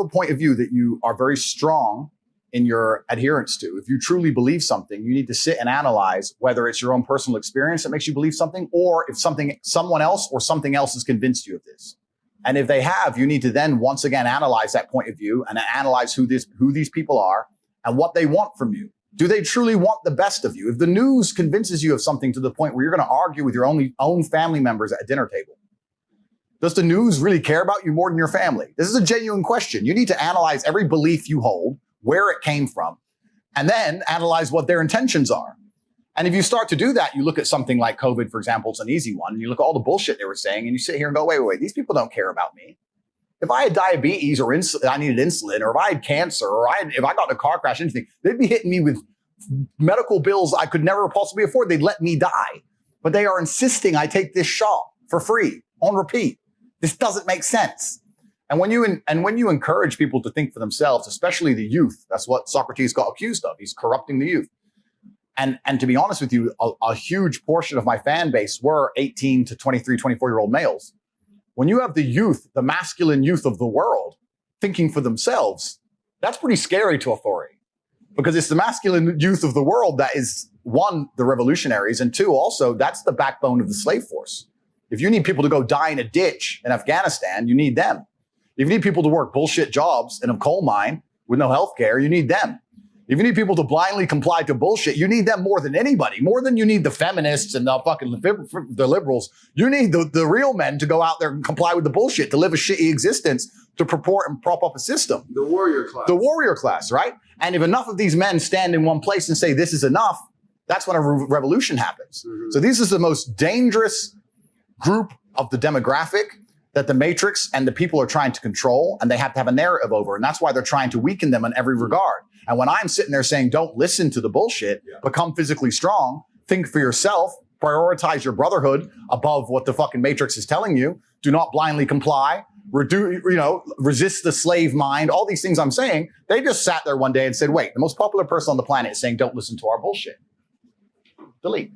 a point of view that you are very strong in your adherence to. If you truly believe something, you need to sit and analyze whether it's your own personal experience that makes you believe something, or if someone else or something else has convinced you of this. And if they have, you need to then once again analyze that point of view and analyze who these people are and what they want from you. Do they truly want the best of you? If the news convinces you of something to the point where you're going to argue with your own family members at a dinner table, does the news really care about you more than your family? This is a genuine question. You need to analyze every belief you hold, where it came from, and then analyze what their intentions are. And if you start to do that, you look at something like COVID, for example, it's an easy one. And you look at all the bullshit they were saying and you sit here and go, wait, these people don't care about me. If I had diabetes or I needed insulin, or if I had cancer, or if I got in a car crash, anything, they'd be hitting me with medical bills I could never possibly afford. They'd let me die. But they are insisting I take this shot for free on repeat. This doesn't make sense. And when you encourage people to think for themselves, especially the youth, that's what Socrates got accused of. He's corrupting the youth. And to be honest with you, a huge portion of my fan base were 18 to 23, 24-year-old males. When you have the youth, the masculine youth of the world, thinking for themselves, that's pretty scary to authority. Because it's the masculine youth of the world that is, one, the revolutionaries, and two, also, that's the backbone of the slave force. If you need people to go die in a ditch in Afghanistan, you need them. If you need people to work bullshit jobs in a coal mine with no health care, you need them. If you need people to blindly comply to bullshit, you need them more than anybody, more than you need the feminists and the liberals. You need the real men to go out there and comply with the bullshit, to live a shitty existence, to purport and prop up a system. The warrior class. The warrior class, right? And if enough of these men stand in one place and say, this is enough, that's when a revolution happens. Mm-hmm. So this is the most dangerous group of the demographic that the Matrix and the people are trying to control, and they have to have a narrative over. And that's why they're trying to weaken them in every regard. And when I'm sitting there saying, don't listen to the bullshit, become physically strong, think for yourself, prioritize your brotherhood above what the fucking Matrix is telling you, do not blindly comply, resist the slave mind, all these things I'm saying, they just sat there one day and said, wait, the most popular person on the planet is saying, don't listen to our bullshit. Delete.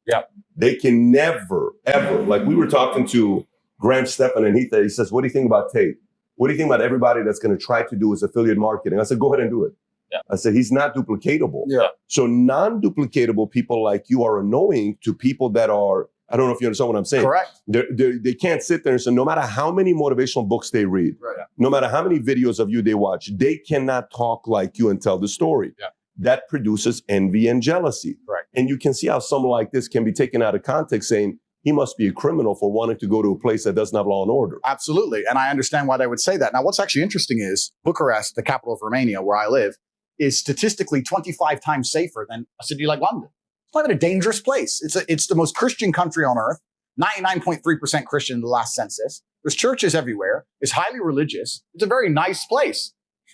Yeah. They can never, ever, like we were talking to Graham Stephan and he says, what do you think about Tate? What do you think about everybody that's going to try to do his affiliate marketing? I said, go ahead and do it. Yeah. I said, he's not duplicatable. Yeah. So non-duplicatable people like you are annoying to people that are, I don't know if you understand what I'm saying. Correct. They can't sit there and say, no matter how many motivational books they read, no matter how many videos of you they watch, they cannot talk like you and tell the story. Yeah. That produces envy and jealousy. Right. And you can see how someone like this can be taken out of context saying, he must be a criminal for wanting to go to a place that doesn't have law and order. Absolutely. And I understand why they would say that. Now, what's actually interesting is Bucharest, the capital of Romania, where I live, is statistically 25 times safer than a city like London. It's not even a dangerous place. It's the most Christian country on earth, 99.3% Christian in the last census. There's churches everywhere. It's highly religious. It's a very nice place.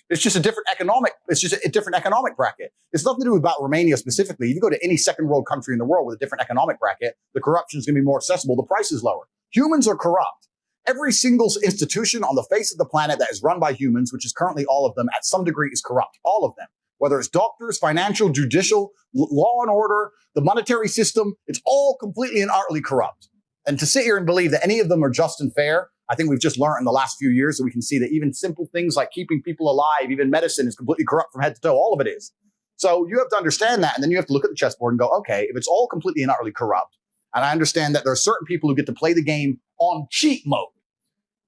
It's just a different economic bracket. It's nothing to do about Romania specifically. If you go to any second world country in the world with a different economic bracket, the corruption is going to be more accessible. The price is lower. Humans are corrupt. Every single institution on the face of the planet that is run by humans, which is currently all of them at some degree, is corrupt. All of them. Whether it's doctors, financial, judicial, law and order, the monetary system, it's all completely and utterly corrupt. And to sit here and believe that any of them are just and fair, I think we've just learned in the last few years that we can see that even simple things like keeping people alive, even medicine, is completely corrupt from head to toe. All of it is. So you have to understand that, and then you have to look at the chessboard and go, okay, if it's all completely and utterly corrupt, and I understand that there are certain people who get to play the game on cheat mode.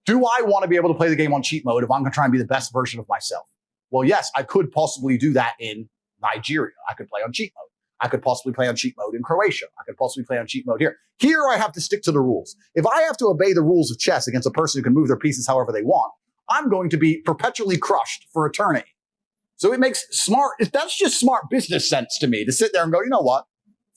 Do I want to be able to play the game on cheat mode if I'm going to try and be the best version of myself? Well, yes, I could possibly do that in Nigeria. I could play on cheat mode. I could possibly play on cheat mode in Croatia. I could possibly play on cheat mode here. Here, I have to stick to the rules. If I have to obey the rules of chess against a person who can move their pieces however they want, I'm going to be perpetually crushed for eternity. So it makes that's just smart business sense to me to sit there and go, you know what?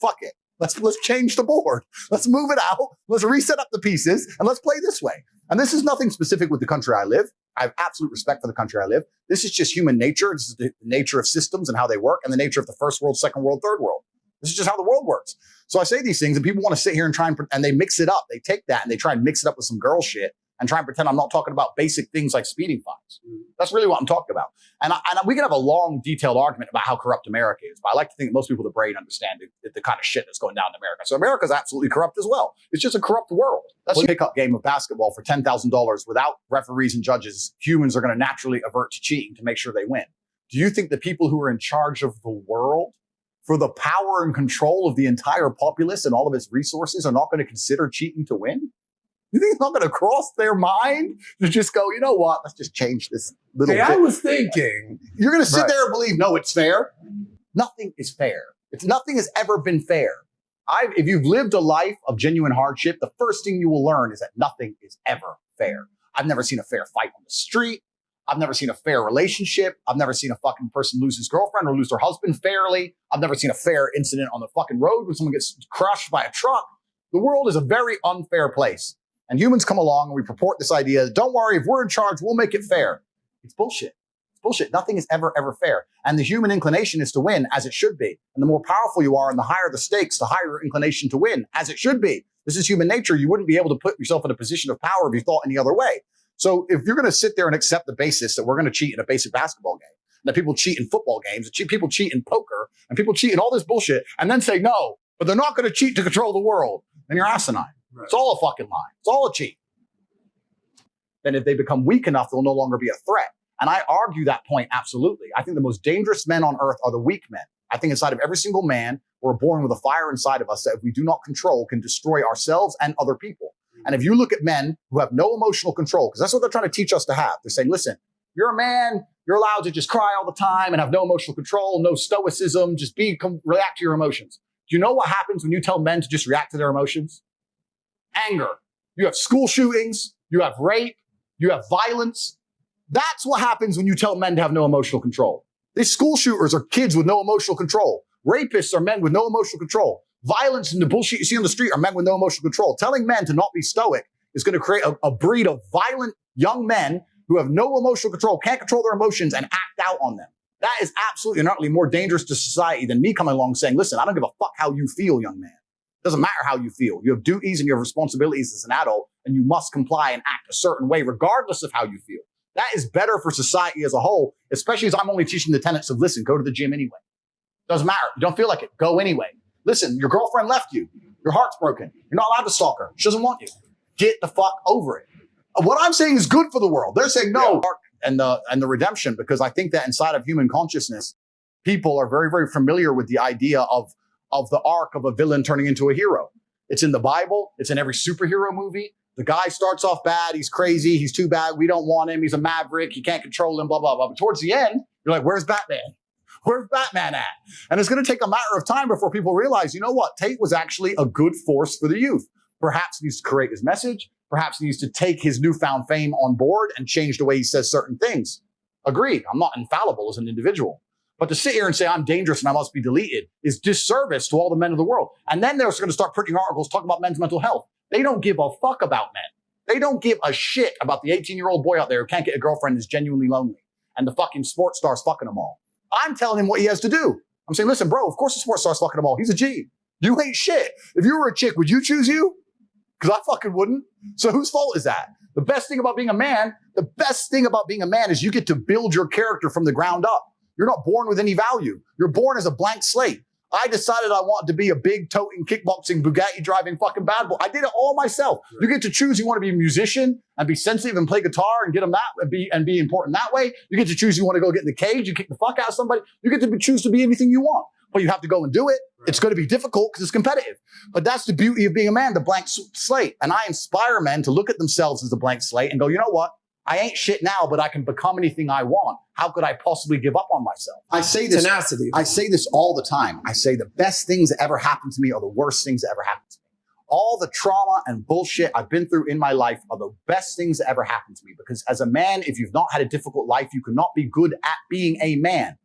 Fuck it. Let's change the board. Let's move it out. Let's reset up the pieces and let's play this way. And this is nothing specific with the country I live. I have absolute respect for the country I live. This is just human nature. This is the nature of systems and how they work and the nature of the first world, second world, third world. This is just how the world works. So I say these things and people want to sit here and try and they mix it up. They take that and they try and mix it up with some girl shit and try and pretend I'm not talking about basic things like speeding fines. That's really what I'm talking about. And we can have a long, detailed argument about how corrupt America is, but I like to think most people with the brain understand the kind of shit that's going down in America. So America's absolutely corrupt as well. It's just a corrupt world. That's a pickup game of basketball for $10,000 without referees and judges. Humans are going to naturally avert to cheating to make sure they win. Do you think the people who are in charge of the world for the power and control of the entire populace and all of its resources are not going to consider cheating to win? You think it's not going to cross their mind to just go, you know what, let's just change this little bit? I was thinking. You're going to sit there and believe, no, it's fair. Nothing is fair. Nothing has ever been fair. If you've lived a life of genuine hardship, the first thing you will learn is that nothing is ever fair. I've never seen a fair fight on the street. I've never seen a fair relationship. I've never seen a fucking person lose his girlfriend or lose their husband fairly. I've never seen a fair incident on the fucking road when someone gets crushed by a truck. The world is a very unfair place. And humans come along and we purport this idea that, don't worry, if we're in charge, we'll make it fair. It's bullshit. It's bullshit. Nothing is ever, ever fair. And the human inclination is to win, as it should be. And the more powerful you are and the higher the stakes, the higher your inclination to win, as it should be. This is human nature. You wouldn't be able to put yourself in a position of power if you thought any other way. So if you're going to sit there and accept the basis that we're going to cheat in a basic basketball game, that people cheat in football games, that people cheat in poker, and people cheat in all this bullshit, and then say no, but they're not going to cheat to control the world, then you're asinine. Right. It's all a fucking lie. It's all a cheat. Then if they become weak enough, they'll no longer be a threat. And I argue that point absolutely. I think the most dangerous men on earth are the weak men. I think inside of every single man, we're born with a fire inside of us that if we do not control, can destroy ourselves and other people. And if you look at men who have no emotional control, because that's what they're trying to teach us to have. They're saying, listen, you're a man, you're allowed to just cry all the time and have no emotional control, no stoicism, just react to your emotions. Do you know what happens when you tell men to just react to their emotions? Anger. You have school shootings, you have rape, you have violence. That's what happens when you tell men to have no emotional control. These school shooters are kids with no emotional control. Rapists are men with no emotional control. Violence and the bullshit you see on the street are men with no emotional control. Telling men to not be stoic is going to create a breed of violent young men who have no emotional control, can't control their emotions, and act out on them. That is absolutely and utterly more dangerous to society than me coming along saying, listen, I don't give a fuck how you feel, young man. It doesn't matter how you feel. You have duties and you have responsibilities as an adult, and you must comply and act a certain way regardless of how you feel. That is better for society as a whole, especially as I'm only teaching the tenets of, listen, go to the gym anyway. Doesn't matter. You don't feel like it. Go anyway. Listen, your girlfriend left you. Your heart's broken. You're not allowed to stalk her. She doesn't want you. Get the fuck over it. What I'm saying is good for the world. They're saying no. And the redemption, because I think that inside of human consciousness, people are very, very familiar with the idea of the arc of a villain turning into a hero. It's in the Bible. It's in every superhero movie. The guy starts off bad. He's crazy. He's too bad. We don't want him. He's a maverick. He can't control him, blah, blah, blah. But towards the end, you're like, where's Batman? Where's Batman at? And it's going to take a matter of time before people realize, you know what? Tate was actually a good force for the youth. Perhaps he needs to create his message. Perhaps he needs to take his newfound fame on board and change the way he says certain things. Agreed. I'm not infallible as an individual. But to sit here and say I'm dangerous and I must be deleted is disservice to all the men of the world. And then they're going to start printing articles talking about men's mental health. They don't give a fuck about men. They don't give a shit about the 18-year-old boy out there who can't get a girlfriend and is genuinely lonely. And the fucking sports star's fucking them all. I'm telling him what he has to do. I'm saying, listen, bro, of course the sports star's fucking them all. He's a G. You ain't shit. If you were a chick, would you choose you? Because I fucking wouldn't. So whose fault is that? The best thing about being a man is you get to build your character from the ground up. You're not born with any value. You're born as a blank slate. I decided I wanted to be a big toting, kickboxing, Bugatti driving fucking bad boy. I did it all myself. Right. You get to choose. You want to be a musician and be sensitive and play guitar and get them that and be important that way. You get to choose. You want to go get in the cage. You kick the fuck out of somebody. You get to choose to be anything you want. But you have to go and do it. Right. It's going to be difficult because it's competitive. But that's the beauty of being a man, the blank slate. And I inspire men to look at themselves as a blank slate and go, you know what? I ain't shit now, but I can become anything I want. How could I possibly give up on myself? I say this. Tenacity. I say this all the time. I say the best things that ever happened to me are the worst things that ever happened to me. All the trauma and bullshit I've been through in my life are the best things that ever happened to me. Because as a man, if you've not had a difficult life, you cannot be good at being a man.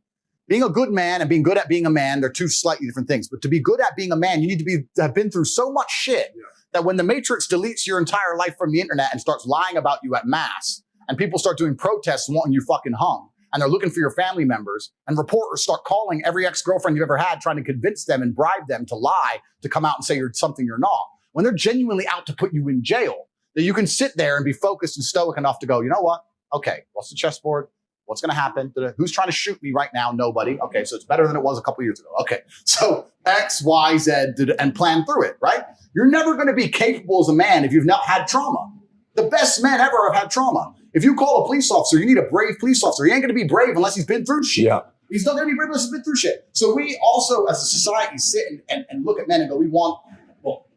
Being a good man and being good at being a man, they're two slightly different things. But to be good at being a man, you need to have been through so much shit that when the Matrix deletes your entire life from the internet and starts lying about you at mass, and people start doing protests wanting you fucking hung, and they're looking for your family members, and reporters start calling every ex-girlfriend you've ever had, trying to convince them and bribe them to lie, to come out and say you're something you're not. When they're genuinely out to put you in jail, that you can sit there and be focused and stoic enough to go, you know what? Okay, what's the chessboard? What's going to happen? Who's trying to shoot me right now? Nobody. Okay, so it's better than it was a couple years ago. Okay, so X, Y, Z, and plan through it, right? You're never going to be capable as a man if you've not had trauma. The best men ever have had trauma. If you call a police officer, you need a brave police officer. He ain't going to be brave unless he's been through shit. Yeah. He's not going to be brave unless he's been through shit. So we also, as a society, sit and look at men and go, well,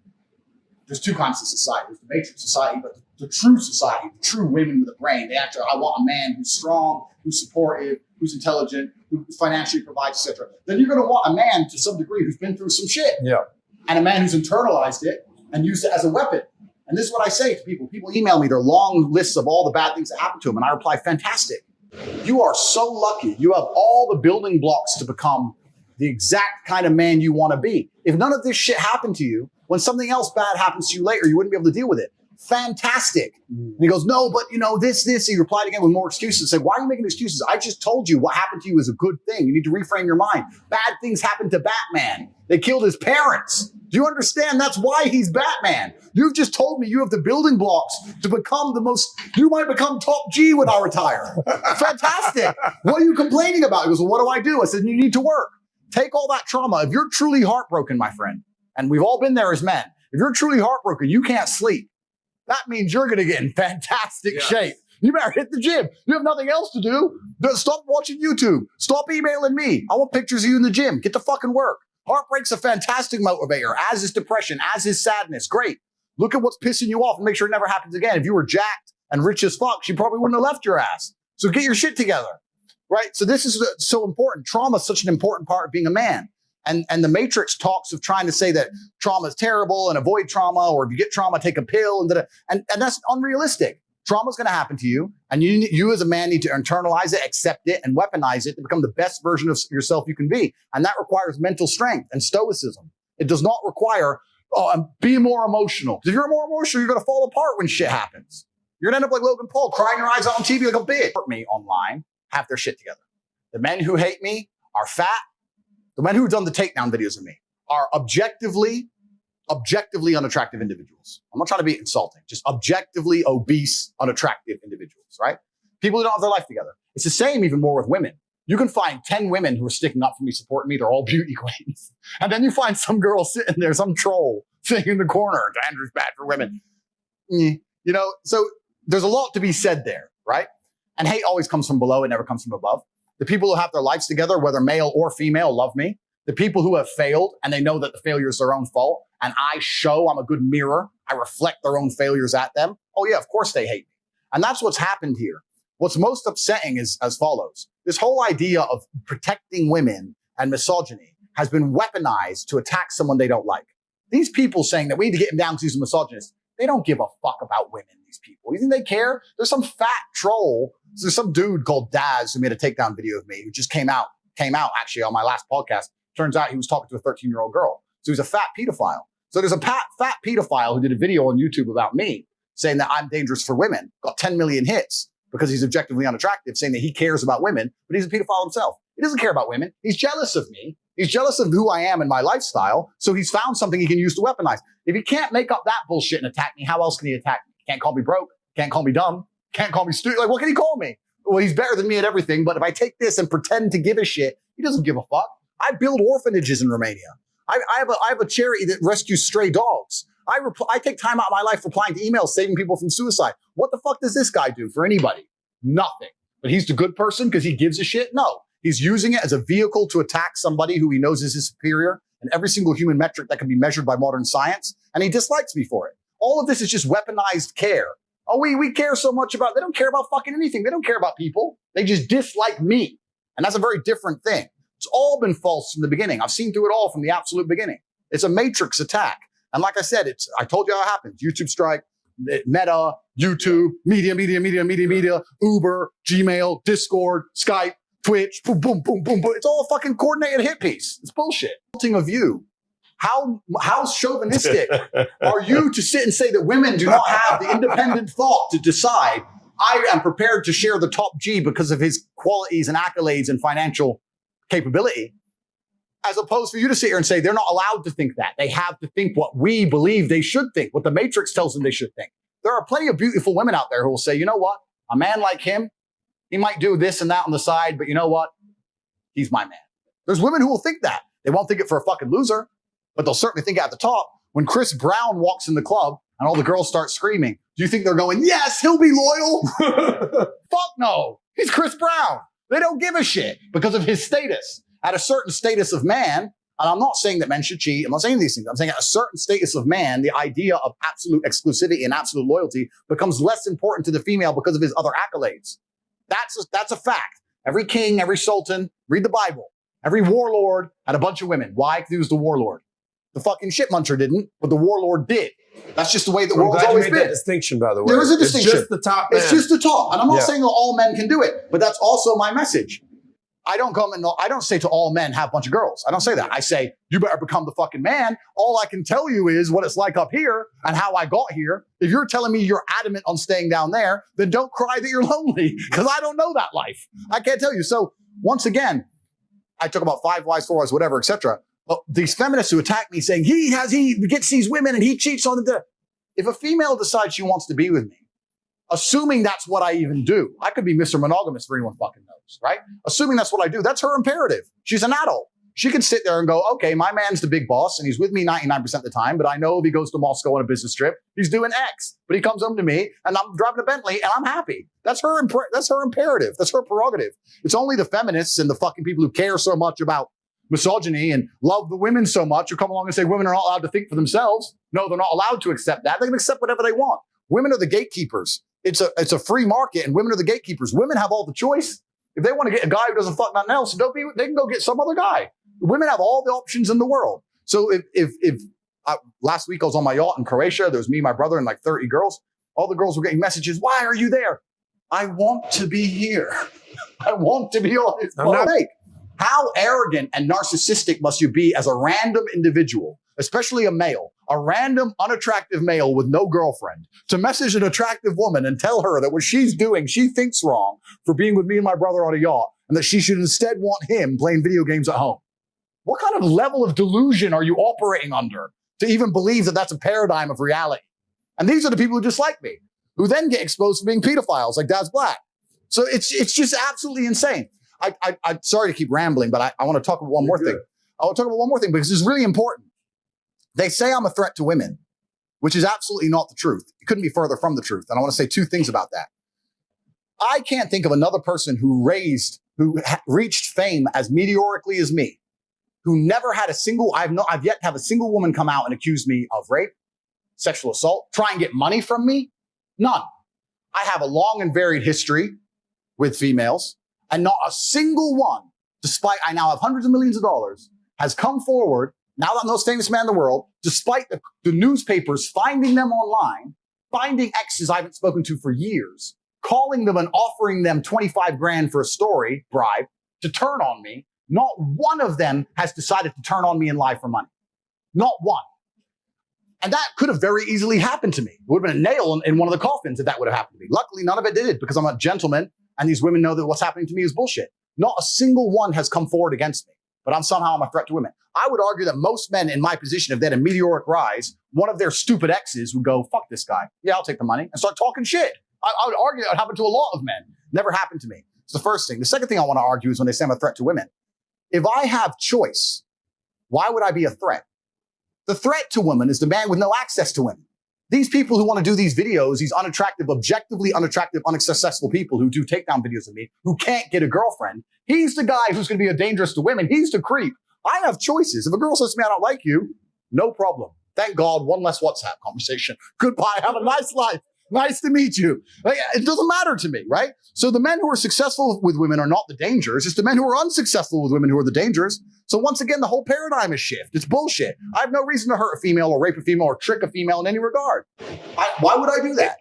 there's two kinds of society. There's the matrix society, but the true society, the true women with a brain, I want a man who's strong, who's supportive, who's intelligent, who financially provides, etc. Then you're going to want a man to some degree who's been through some shit. Yeah. And a man who's internalized it and used it as a weapon. And this is what I say to people. People email me their long lists of all the bad things that happened to them. And I reply, fantastic. You are so lucky. You have all the building blocks to become the exact kind of man you want to be. If none of this shit happened to you, when something else bad happens to you later, you wouldn't be able to deal with it. Fantastic. And he goes, no, but this. He replied again with more excuses. Said, why are you making excuses? I just told you what happened to you is a good thing. You need to reframe your mind. Bad things happened to Batman. They killed his parents. Do you understand? That's why he's Batman. You've just told me you have the building blocks to become you might become top G when I retire. Fantastic. What are you complaining about? He goes, well, what do? I said, you need to work. Take all that trauma. If you're truly heartbroken, my friend, and we've all been there as men, if you're truly heartbroken, you can't sleep. That means you're going to get in fantastic shape. You better hit the gym. You have nothing else to do. Stop watching YouTube. Stop emailing me. I want pictures of you in the gym. Get to fucking work. Heartbreak's a fantastic motivator, as is depression, as is sadness. Great. Look at what's pissing you off and make sure it never happens again. If you were jacked and rich as fuck, she probably wouldn't have left your ass. So get your shit together, right? So this is so important. Trauma is such an important part of being a man. And the Matrix talks of trying to say that trauma is terrible and avoid trauma, or if you get trauma, take a pill, and that's unrealistic. Trauma is going to happen to you, and you as a man need to internalize it, accept it, and weaponize it to become the best version of yourself you can be. And that requires mental strength and stoicism. It does not require, be more emotional. If you're more emotional, you're going to fall apart when shit happens. You're going to end up like Logan Paul, crying your eyes out on TV like a bitch. Me online, have their shit together. The men who hate me are fat. The men who've done the takedown videos of me are objectively unattractive individuals. I'm not trying to be insulting, just objectively obese, unattractive individuals, right? People who don't have their life together. It's the same even more with women. You can find 10 women who are sticking up for me, supporting me. They're all beauty queens. And then you find some girl sitting there, some troll sitting in the corner. Andrew's bad for women. So there's a lot to be said there, right? And hate always comes from below. It never comes from above. The people who have their lives together, whether male or female, love me. The people who have failed and they know that the failure is their own fault, and I'm a good mirror. I reflect their own failures at them. Oh yeah, of course they hate me. And that's what's happened here. What's most upsetting is as follows. This whole idea of protecting women and misogyny has been weaponized to attack someone they don't like. These people saying that we need to get him down because he's a misogynist, they don't give a fuck about women, these people. You think they care? There's some fat troll. There's some dude called Daz who made a takedown video of me who just came out actually on my last podcast. Turns out he was talking to a 13-year-old girl. So he's a fat pedophile. So there's a fat pedophile who did a video on YouTube about me saying that I'm dangerous for women. Got 10 million hits because he's objectively unattractive, saying that he cares about women, but he's a pedophile himself. He doesn't care about women. He's jealous of me. He's jealous of who I am and my lifestyle. So he's found something he can use to weaponize. If he can't make up that bullshit and attack me, how else can he attack me? Can't call me broke. Can't call me dumb. Can't call me stupid. Like, what can he call me? Well, he's better than me at everything. But if I take this and pretend to give a shit, he doesn't give a fuck. I build orphanages in Romania. I have a charity that rescues stray dogs. I take time out of my life replying to emails, saving people from suicide. What the fuck does this guy do for anybody? Nothing. But he's the good person because he gives a shit? No. He's using it as a vehicle to attack somebody who he knows is his superior in every single human metric that can be measured by modern science. And he dislikes me for it. All of this is just weaponized care. Oh, we care so much about, they don't care about fucking anything. They don't care about people. They just dislike me. And that's a very different thing. It's all been false from the beginning. I've seen through it all from the absolute beginning. It's a matrix attack. And like I said, I told you how it happens. YouTube strike, Meta, YouTube, media, Uber, Gmail, Discord, Skype, Twitch, boom, boom, boom, boom, boom. It's all a fucking coordinated hit piece. It's bullshit. Of you. How chauvinistic are you to sit and say that women do not have the independent thought to decide I am prepared to share the top G because of his qualities and accolades and financial capability, as opposed for you to sit here and say they're not allowed to think that. They have to think what we believe they should think, what the Matrix tells them they should think. There are plenty of beautiful women out there who will say, you know what? A man like him, he might do this and that on the side, but you know what? He's my man. There's women who will think that. They won't think it for a fucking loser, but they'll certainly think it at the top. When Chris Brown walks in the club and all the girls start screaming, do you think they're going, yes, he'll be loyal? Fuck no. He's Chris Brown. They don't give a shit because of his status. At a certain status of man, and I'm not saying that men should cheat, I'm not saying these things, I'm saying at a certain status of man, the idea of absolute exclusivity and absolute loyalty becomes less important to the female because of his other accolades. That's a fact. Every king, every sultan, read the Bible. Every warlord had a bunch of women. Why? Because he was the warlord. The fucking shit muncher didn't, but the warlord did. That's just the way the world's always been. That distinction, by the way. There is a distinction. It's just the top man. It's just the top. And I'm not saying that all men can do it, but that's also my message. I don't say to all men, have a bunch of girls. I don't say that. I say, you better become the fucking man. All I can tell you is what it's like up here and how I got here. If you're telling me you're adamant on staying down there, then don't cry that you're lonely, because I don't know that life. I can't tell you. So once again, I talk about 5 wives, 4 wives, whatever, etc. But these feminists who attack me saying he gets these women and he cheats on them. If a female decides she wants to be with me, assuming that's what I even do, I could be Mr. Monogamous for anyone fucking knows, right? Assuming that's what I do, that's her imperative. She's an adult. She can sit there and go, okay, my man's the big boss and he's with me 99% of the time, but I know if he goes to Moscow on a business trip, he's doing X, but he comes home to me and I'm driving a Bentley and I'm happy. That's her imperative. That's her prerogative. It's only the feminists and the fucking people who care so much about misogyny and love the women so much who come along and say women are not allowed to think for themselves. No, they're not allowed to accept that. They can accept whatever they want. Women are the gatekeepers. It's a free market and women are the gatekeepers. Women have all the choice. If they want to get a guy who doesn't fuck nothing else, they can go get some other guy. Women have all the options in the world. So if last week I was on my yacht in Croatia, there was me, my brother, and like 30 girls. All the girls were getting messages. Why are you there? I want to be here. I want to be on his plate. How arrogant and narcissistic must you be as a random individual, especially a male, a random unattractive male with no girlfriend, to message an attractive woman and tell her that what she's doing, she thinks wrong for being with me and my brother on a yacht, and that she should instead want him playing video games at home. What kind of level of delusion are you operating under to even believe that that's a paradigm of reality? And these are the people who dislike me, who then get exposed for being pedophiles like Dad's Black. So it's just absolutely insane. I'm sorry to keep rambling, but I want to talk about one more thing. I want to talk about one more thing because it's really important. They say I'm a threat to women, which is absolutely not the truth. It couldn't be further from the truth. And I want to say 2 things about that. I can't think of another person who reached fame as meteorically as me, who never had I've yet to have a single woman come out and accuse me of rape, sexual assault, try and get money from me. None. I have a long and varied history with females, and not a single one, despite I now have hundreds of millions of dollars, has come forward, now that I'm the most famous man in the world, despite the newspapers finding them online, finding exes I haven't spoken to for years, calling them and offering them 25 grand for a story, bribe, to turn on me. Not one of them has decided to turn on me and lie for money. Not one. And that could have very easily happened to me. It would have been a nail in one of the coffins if that would have happened to me. Luckily, none of it did because I'm a gentleman and these women know that what's happening to me is bullshit. Not a single one has come forward against me, but I'm a threat to women. I would argue that most men in my position, if they had a meteoric rise, one of their stupid exes would go, fuck this guy. Yeah, I'll take the money and start talking shit. I would argue that would happen to a lot of men. Never happened to me. It's the first thing. The second thing I want to argue is when they say I'm a threat to women. If I have choice, why would I be a threat? The threat to women is the man with no access to women. These people who want to do these videos, these unattractive, objectively unattractive, unsuccessful people who do takedown videos of me, who can't get a girlfriend, he's the guy who's going to be a dangerous to women. He's the creep. I have choices. If a girl says to me, I don't like you, no problem. Thank God, one less WhatsApp conversation. Goodbye. Have a nice life. Nice to meet you. Like, it doesn't matter to me, right? So the men who are successful with women are not the dangers. It's the men who are unsuccessful with women who are the dangers. So once again, the whole paradigm is shift. It's bullshit. I have no reason to hurt a female or rape a female or trick a female in any regard. Why would I do that?